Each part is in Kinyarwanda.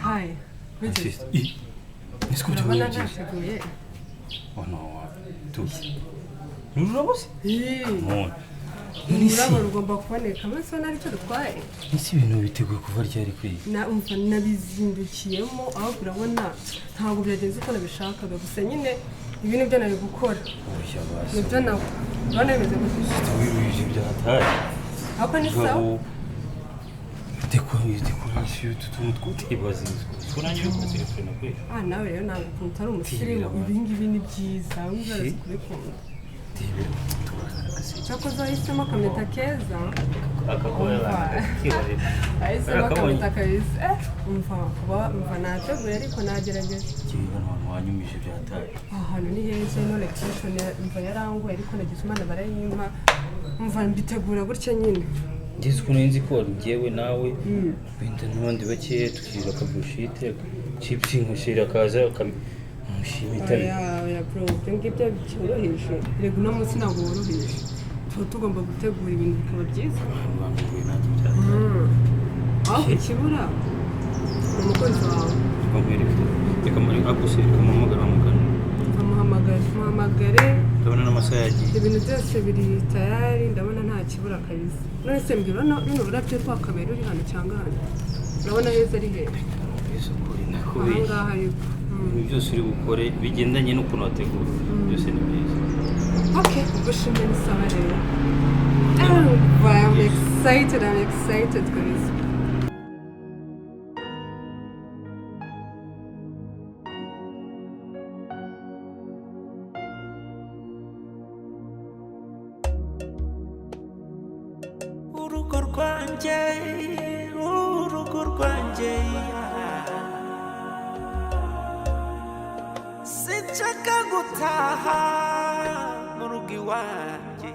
Hi. Escucha, Urabona ntateguye. Oh no, tuzi. Nurabose? Urabo rugomba kuboneka amaso naricyo dutwaye. Isi ibintu biteguye kuva ryari kuri. Na umva nabizindukiyemo aho urabona ntabwo byagenze uko nabishakaga gusa nyine ibintu byo nari gukora. Nibyo nawe. Urabona bimeze gutya. Tubiruje byataye. Ako ni sawa. Decoration tutuntu twutibaza. Kunanye biko telefone kwe. Nawe rero ntabwo ukuntu ari umusirimu ibingibi ni byiza wumva kubikunda. Cyakoze wahisemo akameta keza ahisemo akameta kabisa umva nateguye ariko nagerageza abantu wanyumije byataye ahantu ni heza ino location umva yaranguye ariko nagize imana barayimpa umva mbitegura gutya nyine ngeze ukuntu nzi ko ngewe nawe benda n'abandi bake tukirira akabushite chips nkushira kaza mushimita ya bro ngibyo cyoroheje rego no munsi ntabwo woroheje tugomba gutegura ibintu bikaba byiza aho kibura umukozi wawe reka muri agusira kamamagara mugana muhamagare ndabona n'amasaha yagiye ibintu byose biri tayari ndabona nta kibura kabisa none se mbwira runo burabyo twakamera uri hano cyangwa hano urabona heza ari heza ahangaha ariko ibintu byose uri bukore bigendanye n'ukuntu wategura byose ni byiza okay ubushimwe ni sawa rero I'm excited guys urugo rwanjye sinshaka gutaha mu rugo iwanjye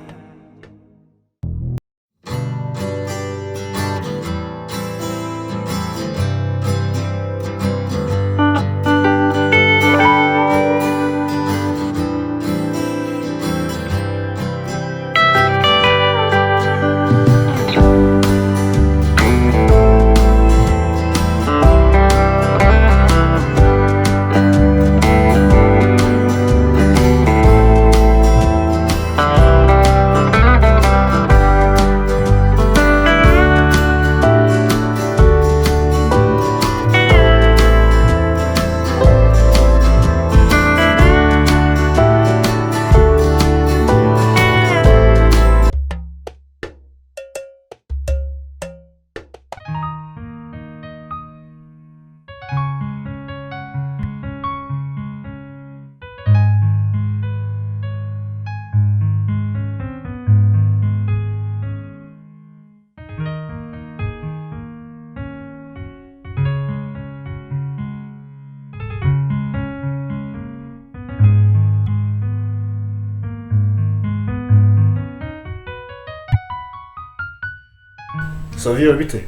Savio bite?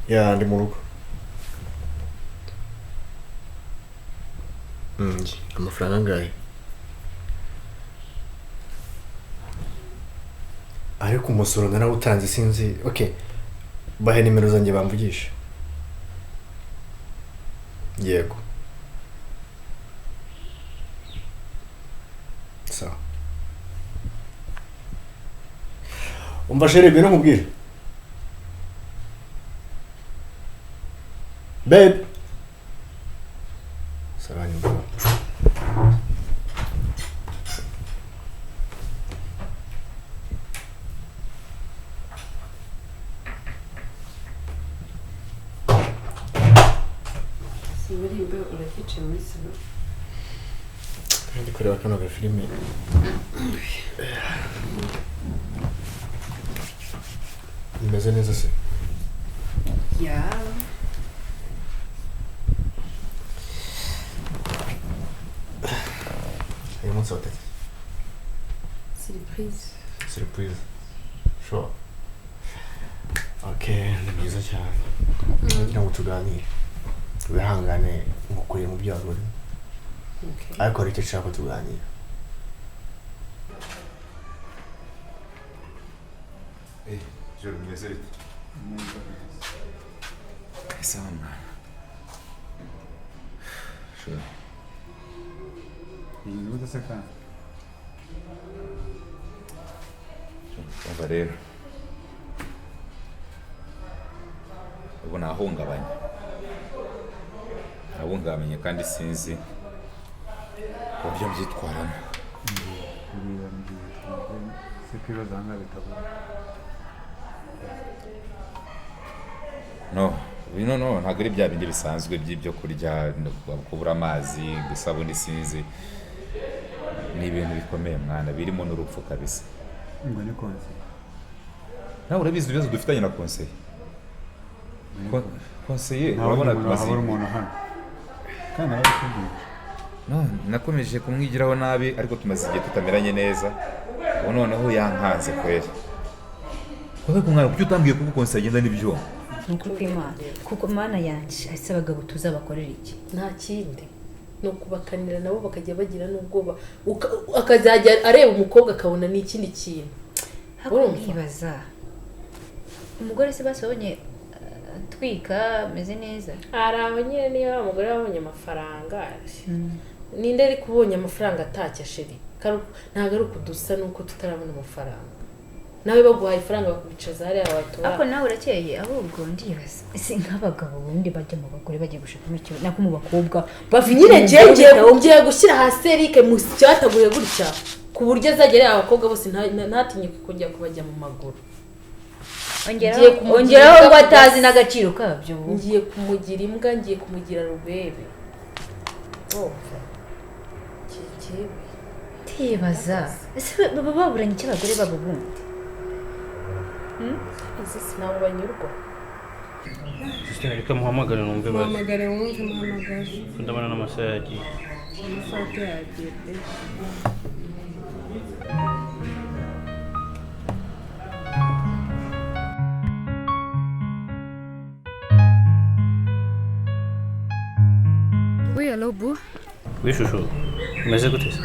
Ya ndi mu rugo. Amafaranga angahe? Ariko umusoro narawutanze sinzi. Okay. Bahe nimero zanjye bamvugisha. Yego. Sawa. Umva chérie bino nkubwire. Babe. Sawa ni bro. Sibirimbe urakice muri salo. Ndi kureba kano gafilime. Imeze neza se? Ya. Uyu munsi watetse? Surprise. Surprise. Sure. Okay, ni byiza cyane. Ngira ngo tuganire. Wihangane ngukuye mu byago. Okay. Ariko reka nshaka tuganire. Şöyle mesele. Sama. Şöyle. İyi bu da sakın. Umva rero ubu nahungabanye nahungabanye kandi sinzi uburyo mbyitwaramo Si kwibaza nka bitabona. no bino no ntabwo ari bya bindi bisanzwe by'ibyo kurya kubura amazi isabune sinzi ni ibintu bikomeye mwana birimo n'urupfu kabisa Ngo ni konse. nawe urabizi ibibazo dufitanye na konseye konseye urabona habura umuntu hano. Kandi arabikubwira. no nakomeje kumwigiraho nabi ariko tumaze igihe tutameranye neza ubu noneho yankanze kweri wowe kumwana kuki utambwiye kuko konseye agenda n'ibyuma Nukuri kw'Imana kuko mana yanjye ese abagabo tuzabakorera iki nta kindi no kubakanira nabo bakajya bagira n'ubwoba akazajya areba umukobwa akabona n'ikindi kintu urumva nkibaza umugore se basabonye twika ameze neza hari aho nyine niyo umugore wabonye amafaranga ninde ari kubonye amafaranga atacya sheri ntabwo ari ukudusa nuko tutarabona amafaranga nawe baguhaye ifaranga bakubicaza hariya watura ariko nawe urakeye ahubwo ndibaza ese nk'abagabo bundi bajya mu bagore bagiye gushakamo ikintu nako mu bakobwa nyine ngiye gushyira hasi Eric musi cyataguye gutya ku buryo azagera abakobwa bose ntatinye kujya kubajya mu maguru ongeraho ngo atazi n'agaciro kabyo ngiye kumugira imbwa ngiye kumugira rubebe tibaza ese baba baburanye icyo abagore babo bundi izi sinabo banyurwa Christine reka muhamagare numve basi muhamagare wumve muhamagare ndabona n'amasaha yagiye amasaha yagiye Oui, allô, Bou? Oui, chouchou. Umeze gute se?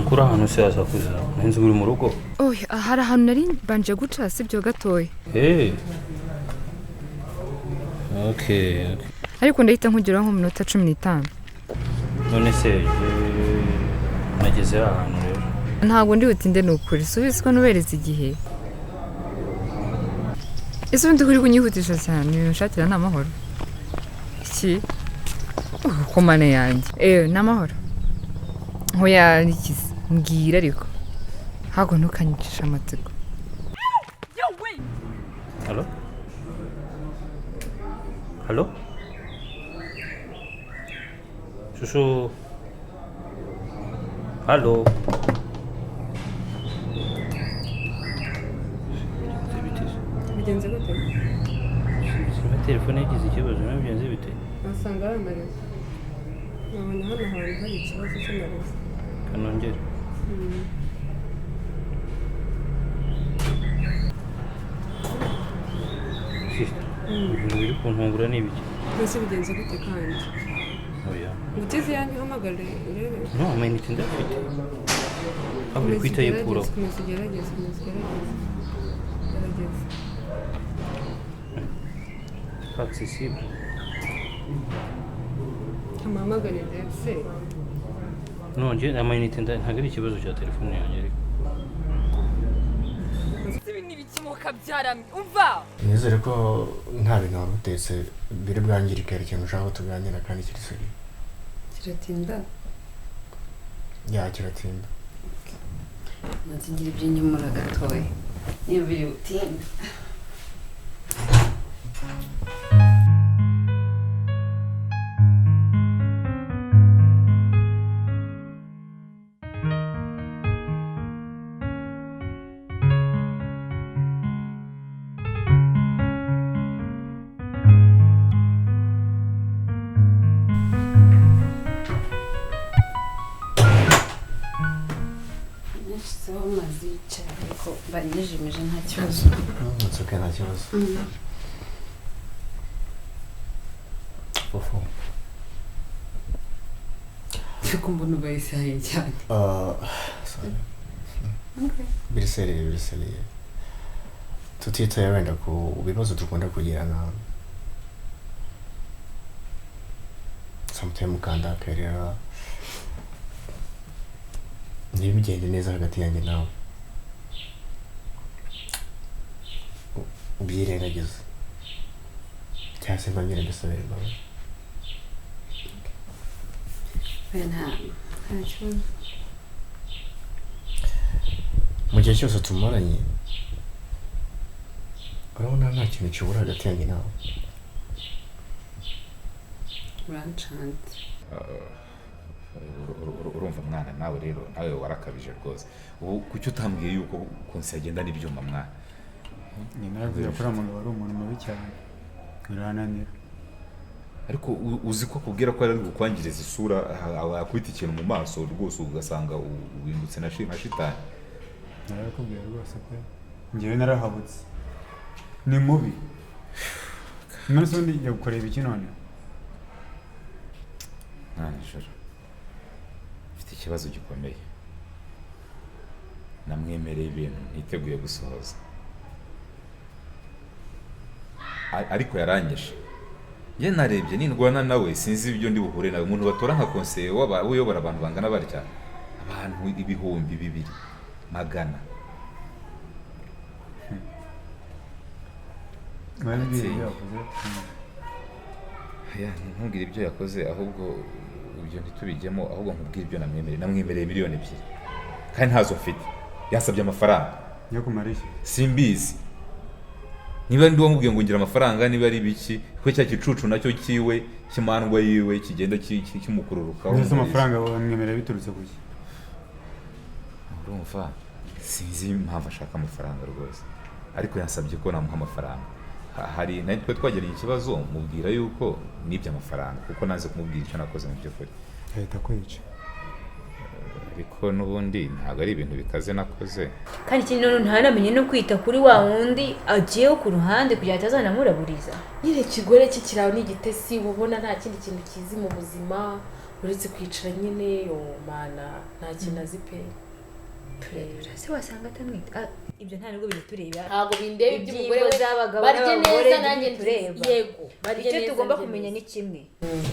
Kuri ahantu se asakuza. Nzi uri mu rugo. Oh, hari ahantu nari banje guca sibyo gatoya. Okay. Ariko ndahita nkugeraho nko minota 15. None se nageze ahantu rero. Ntabwo ndi butinde nukuri. Subize ko nubereza igihe. Ese undi kuri kunyihutisha cyane ushakira n'amahoro. Iki? Ko mane yanjye. N'amahoro. Hoya nikize. Mbwira ariko. Hago ntukanyicisha amatsiko. Hello? Hello? Shushu. Hello? bigenze gute? Telefone yagize ikibazo bigenze bite? Nasanga ari amarezo. Nabona hano hantu hari ikibazo cy'amarezo. Kanongere. Ibintu biri kuntungura ni ibiki? Mbese bigenze gute kandi? Oya. Ugeze yanyu uhamagare urebe. No, amayinite ndafite. Aburi kwitaye kuro. Gerageza. Accessible. Uhamagare ndetse. No, nje amayinite ntabwo ari ikibazo cya telefone yanjye ariko. Nizere ko nta bintu wari utetse biri bwangirike hari ikintu ushaka tuganira kandi kiri seri. Kiratinda? Ya kiratinda. Nzigira ibyo nyamura gatoya. Niyo biri butinda. Banijimije nta kibazo. Nsuke nta kibazo. Fufu. Ariko mbona ubayisaye cyane. Sorry. birisereye tutitaye wenda ku bibazo dukunda kugirana sometimes ukandakarira ntibigende neza hagati yanjye nawe ubyirengagiza cyangwa se mbabwira mbisabire imbabazi nta kibazo mu gihe cyose tumaranye urabona nta kintu kibura hagati yanjye nawe urancante urumva mwana nawe rero nawe warakabije rwose ubu kuki utambwiye yuko konsi yagenda n'ibyuma mwana nyina yavuze ko umugabo ari umuntu mubi cyane birananira ariko uzi ko akubwira ko ari gukwangiriza isura akubita ikintu mu maso rwose ugasanga ubindutse na shitani narakubwiye rwose pe njyewe narahabutse ni mubi none se undi njya gukorera iki none nijoro mfite ikibazo gikomeye namwemereye ibintu ntiteguye gusohoza ariko yarangishe ye narebye nindwana nawe sinzi ibyo ndi buhure nawe umuntu batora nka konseye uyobora abantu bangana barya abantu ibihumbi 200 ntubwire ibyo yakoze ahubwo ibyo ntitubijyemo ahubwo nkubwire ibyo namwemereye miliyoni 2 kandi ntazo mfite yasabye amafaranga yo kumarisha simbizi niba ndi wamubwiye ngo ngira amafaranga niba ari biki ko cya kicucu nacyo kiwe kimandwa yiwe kigenda kimukururuka nese amafaranga bamwemereye biturutse kuki urumva sinzi impamvu ashaka amafaranga rwose ariko yansabye ko namuha amafaranga hari natwe twagereye ikibazo mubwira yuko nibyo amafaranga kuko naze kumubwira icyo nakoze mu by'ukuri ahita kwica ariko n'ubundi ntabwo ari ibintu bikaze nakoze kandi ikindi none ntanamenye no kwita kuri wa wundi agiyeho ku ruhande kugira ngo atazanamuraburiza nyine ikigore cye kiraho n'igitesi ubona nta kindi kintu kizi mu buzima uretse kwicara nyine mana nta kintu azi pe tureba se wasanga atamwita ibyo nta nubwo bitureba ntabwo bindeba iby'umugore we z'abagabo barye neza nanjye tureba yego icyo tugomba kumenya ni kimwe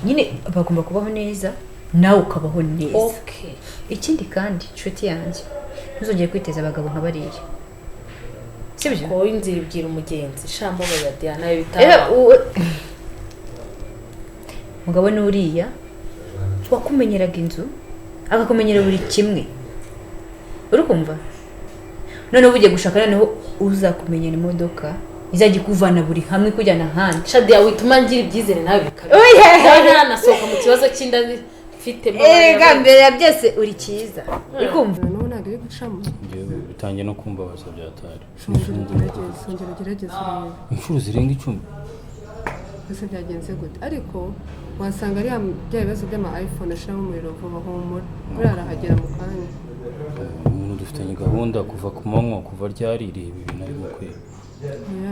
nyine bagomba kubaho neza nawe ukabaho neza okay ikindi kandi inshuti yanjye ntuzongere kwiteza abagabo nka bariya sibyo ko inzira ibwira umugenzi shambo ya Diana bitaba mugabo n'uriya wakumenyeraga inzu agakumenyera buri kimwe urukumva none ubugiye gushaka noneho uzakumenyera imodoka izajya kuvana buri hamwe kujyana ahandi Shadia wituma ngira ibyizere nawe bikabe nasohoka mu kibazo cy'inda mfite mbere ya byose uri cyiza ukumva none ntabwo iri gucamo bitangiye no kumbabaza byatari gerageza inshuro zirenga 10 ese byagenze gute ariko wasanga ari bya bibazo by'ama iPhone ashiramo umuriro vuba humura urarahagera mu kanya umuntu dufitanye gahunda kuva ku manywa kuva ryarire ibi bintu ari mu kwe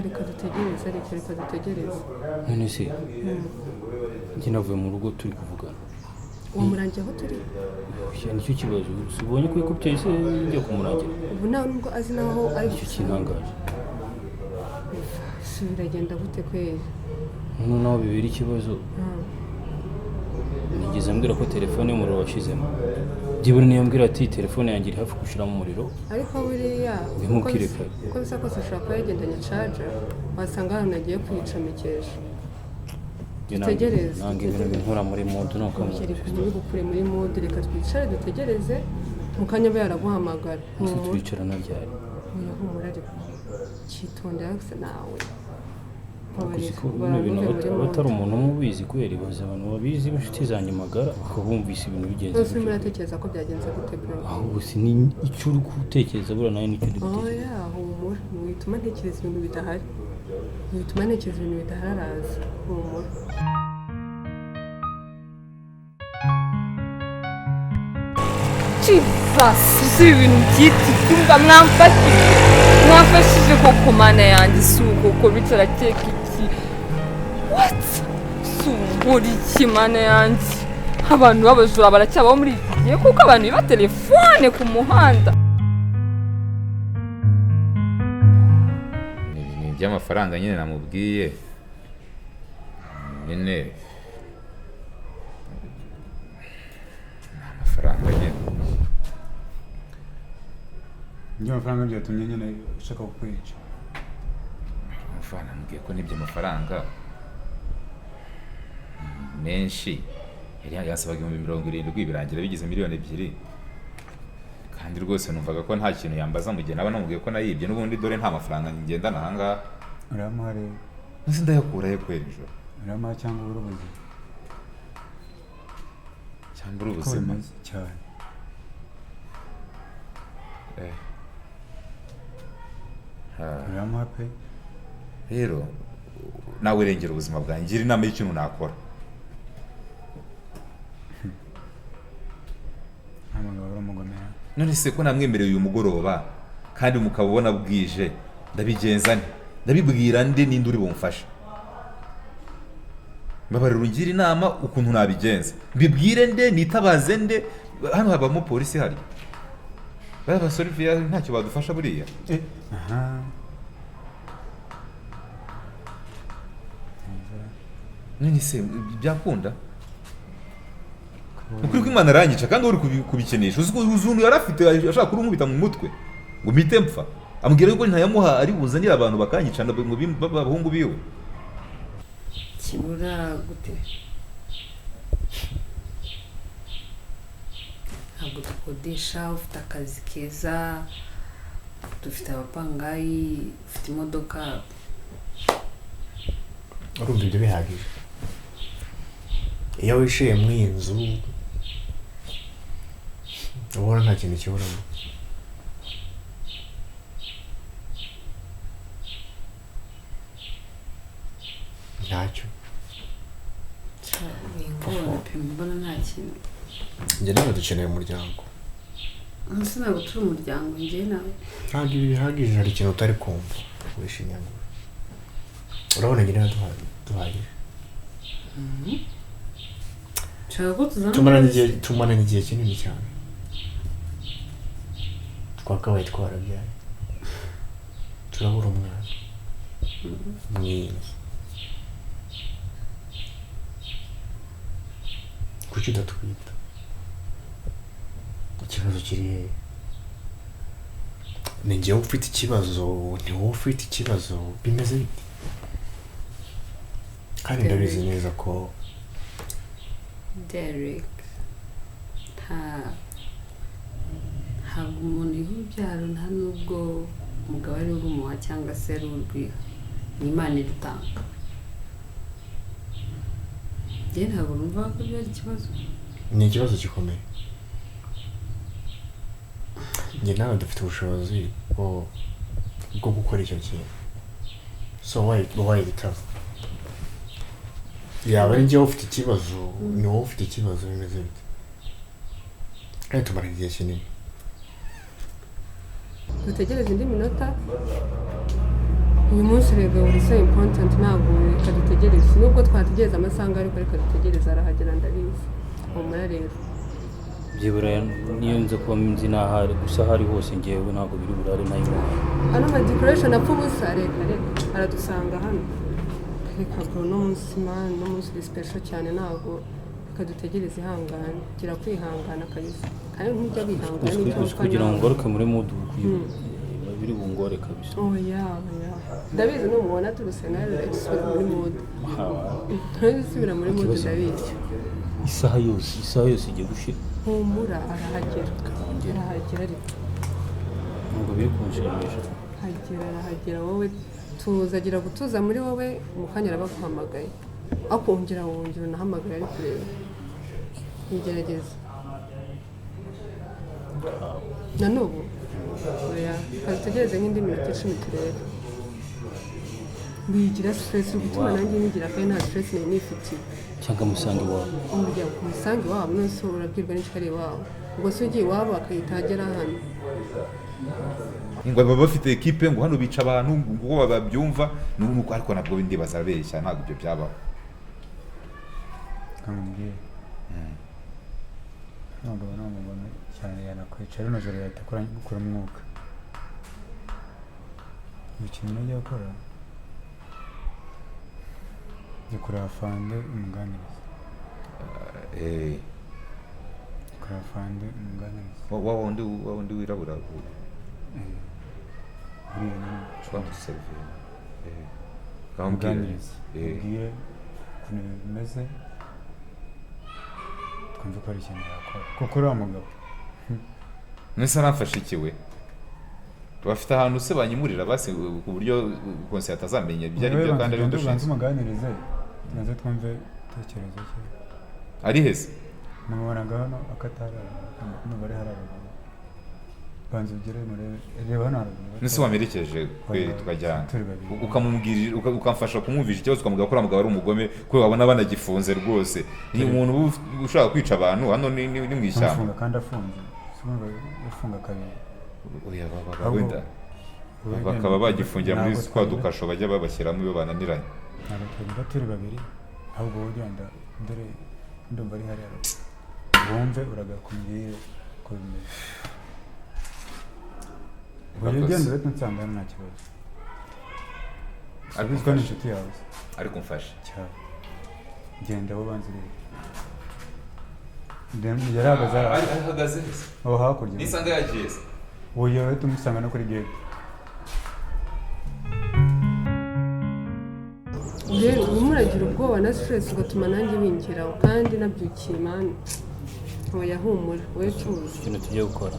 reka dutegereze reka dutegereze none se njye navuye mu rugo turi kuvugana uwo murangiye aho turi nicyo kibazo ubonye ko ikubye se njye kumurangira ubu nawe nubwo azi naho ari icyo kintangaje biragenda gute kwezi noneho bibiri ikibazo nigeze ambwira ko telefone y'umuriro washizemo byibura niyo mbwira ati telefone yanjye iri hafi gushiramo umuriro ariko buriya uko bisa kose ushobora kuba yagendanye charger wasanga hano nagiye kuyicomekesha dutegereze nanga ibintu binkura muri modu nuko gukure muri modu reka twicare dutegereze mu kanya aba yaraguhamagara twicara na ryari humura ariko cyitondera gusa nawe batari umuntu umubizi kubera ibibazo abantu babizi b'inshuti zanjye magara bakabumvise ibintu bigenze bose muratekereza ko byagenze gute pe ahubwo si ni icyo uri gutekereza buriya nawe nicyo uri gutekereza humura wituma ntekereza ibintu bidahari wituma ntekereza ibintu bidahari araza humura Chivasi si ibintu byitwa ibyumba mwamfashije koko mana yanjye si uko bicara keke iki wati si ukuri iki mana yanjye abantu b'abajura baracyabaho muri iki gihe kuko abantu biba telefone ku muhanda by'amafaranga nyine namubwiye nyine amafaranga nyine amafaranga byatumye nyine ushaka kukwica. amafaranga namubwiye ko nibyo amafaranga menshi yari yasabaga 70,000 birangira bigize miliyoni 2 kandi rwose numvaga ko nta kintu yambaza mu gihe naba namubwiye ko nayibye n'ubundi dore nta mafaranga ngendana ahangaha. Uramuha rero nzi ndayakura he kwera ijoro? uramuha cyangwa uburobozi cyangwa ubuzima cyane. Uramuha pe. Rero nawe rengera ubuzima bwanjye, ngira inama y'ikintu nakora. None se ko namwemereye uyu mugoroba kandi mukabona bwije ndabigenza nte? Ndabibwira nde ninde uri bumfasha? Mbabarira ungira inama ukuntu nabigenza. Mbibwire nde, nitabaze nde? Hano habamo polisi hari. Baba Solvia ntacyo badufasha buriya. Aha. None se byakunda? Ukuri ko Imana arangica kandi uri kubikenesha. Uzuntu yarafite ashaka kurumubita mu mutwe. Ngo mpite mpfa. Ambwira yuko ntayamuha ari buzanira abantu bakanyicana ngo babahungu biwe. Kibura gute? Ntabwo dukodesha, ufite akazi keza, dufite abapangayi, ufite imodoka. Urumva ibyo bihagije? Iyo wishyuye mu inzu ubona nta kintu kiburamo. Ntacyo. Ingorane pe, mbona nta kintu. Njye nawe dukeneye umuryango. Munsi ntabwo turi umuryango njye nawe. Ntabwo ibi bihagije, hari ikintu utari kumva wishinyagura. Urabona njye nawe duhagije. Tumaranye igihe kinini cyane. Twakabaye twarabyaye. Turabura umwana. Mwiza. Kuki udatwita? Ikibazo kiri hehe? Ni njyewe ufite ikibazo, ni wowe ufite ikibazo, bimeze bite? Kandi ndabizi neza ko Derek ntabwo umuntu y'urubyaro nta nubwo umugabo ari urumuha cyangwa se ari urwiha, ni Imana irutanga. Njye ntabwo numva ko byari ikibazo. Ni ikibazo gikomeye. Njye nawe dufite ubushobozi bwo gukora icyo kintu. So why bitaba? Yaba ari njyewe ufite ikibazo, ni wowe ufite ikibazo, bimeze bite? Kandi tumara igihe kinini. Dutegereze indi minota. Uyu munsi rero uri so important, ntabwo reka dutegereze. Nubwo twategereza amasaha ariko reka dutegereze, arahagera ndabizi. Umura rero. Byibura niyo nze kuba nzi n'ahari gusa hari hose ngewe ntabwo biri burare nayo. Hano ama decoration apfa ubusa, reka aradusanga hano. Reka bro no munsi man, no munsi special cyane, ntabwo reka dutegereze ihangane. Gira kwihangana kabisa. Kandi nk'ujya bihangana n'icyo kugira ngo ngaruke muri mood biri bungore kabisa. Oh yeah. Ndabizi n'umubona turuse na Alex muri mood. Ntazisubira muri mood ndabizi. Isaha yose igiye gushira. Humura arahagera ariko ntabwo biri kunshimisha. Arahagera wowe tuzagira gutuza muri wowe mu kanya arabaguhamagaye. Akongera wongera unahamagaye ari kureba. Ngerageza. Na n'ubu oya tutegereze nk'indi minota 10 turebe. Bigira stress gutuma nanjye nigira kandi nta stress nari nifitiye. Cyangwa musangi wawe. Umuryango musangi wawe nose urabwirwa n'ikari wawe. Ubwo se ugiye wabo akayitagera hano. Ngo baba bafite equipe ngo hano bica abantu ngo babyumva nuko ariko nabwo ndibaza beshya ntabwo ibyo byabaho. Kamubwiye. Ntabwo namubona cyane yanakwicara no joro yatakora gukora umwuka. Ikintu najya gukora njye kureba fande umuganiriza kureba fande umuganiriza wa wundi wirabura uriya nyine ushobora guseriviye umuganiriza ubwire ukuntu bimeze twumve ko ari ikintu yakora kuko uriya mugabo mwese aramfasha iki we bafite ahantu se banyimurira basi ku buryo konseye atazamenya ibyo ari byo kandi ari dushinzwe umuganirize tumaze twumve tekerezo cye ari heze mubonaga hano akatara n'ubare harabagabo banze ugere murebe reba hano harabagabo nese wamerekeje tukajyana ukamubwirira ukamfasha kumwumvisha ikibazo ukamubwira ko umugabo ari umugome ko babona banagifunze rwose ni umuntu ushaka kwica abantu hano ni mu ishyamba afunga kandi afunze simba yafunga kabiri oya wenda bakaba bagifungira muri twa dukasho bajya babashyiramo iyo bananiranye ntabwo twebwe turi babiri ahubwo ugenda dore ndumva ari hariya wumve uragakumbwire ko bimeze ubu ugenda uretse nsanga hano nta kibazo abizwa n'inshuti yawe ariko mfashe cyane genda aho banze urebe yarahagaze ahagaze aho hakurya nisanga yagiye se ubu yewe tumusanga no kuri gate rero urimo uragira ubwoba na stress ugatuma nanjye bingiraho kandi nabyukiye mani oya humura wowe tuzi ikintu tugiye gukora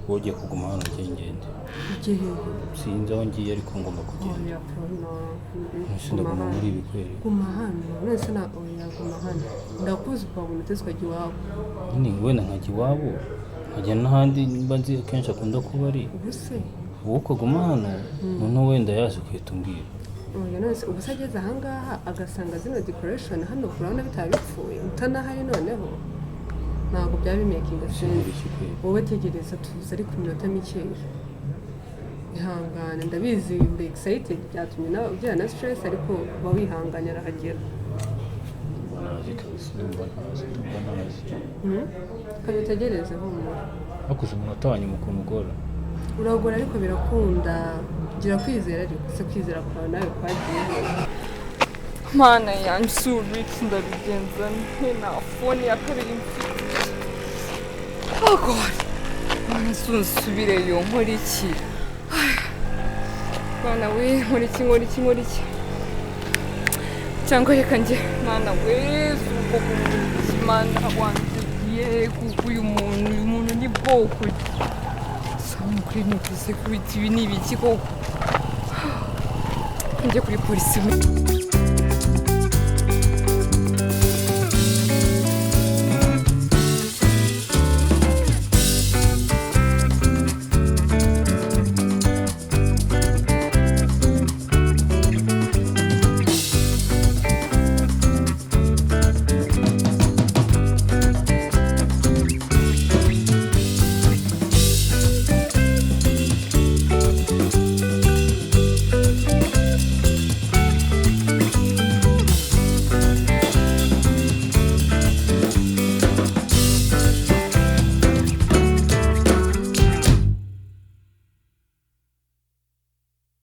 wowe ugiye kuguma hano ngende igihe sinzi aho ngiye ariko ngomba kugenda oya pona ndaguma muri ibi kweri guma hano nese na oya guma hano ndakuzi kwa buntu twajya iwabo nyine wenda nkajya iwabo nkajya n'ahandi mba nzi akenshi akunda kuba ari ubuse wowe ukaguma hano noneho wenda yaje ugahita umbwira oya nese ubu se ageze ahangaha agasanga zino decoration hano urabona bitaba bipfuye utanahari noneho ntabwo byaba bimekinga sense wowe tegereza tuza ari ku minota mikeya ihangane ndabizi uri excited byatumye nawe ugira na stress ariko uba wihanganye arahagera kabitegereze humura hakuze umunota wanyu ukuntu ugora uragora ariko birakunda gira kwizera ariko se kwizera kwawe nawe kwagiye mana yanjye subitse ndabigenza nta fone ya kabiri mfite agora mana sunsubireyo nkora iki mana we nkora iki cyangwa reka njye mana we ubwoko bw'imana wanjye kuko uyu muntu ni bwoko samukuri ntukuze kubita ibi ni ibiki koko njye kuri polisi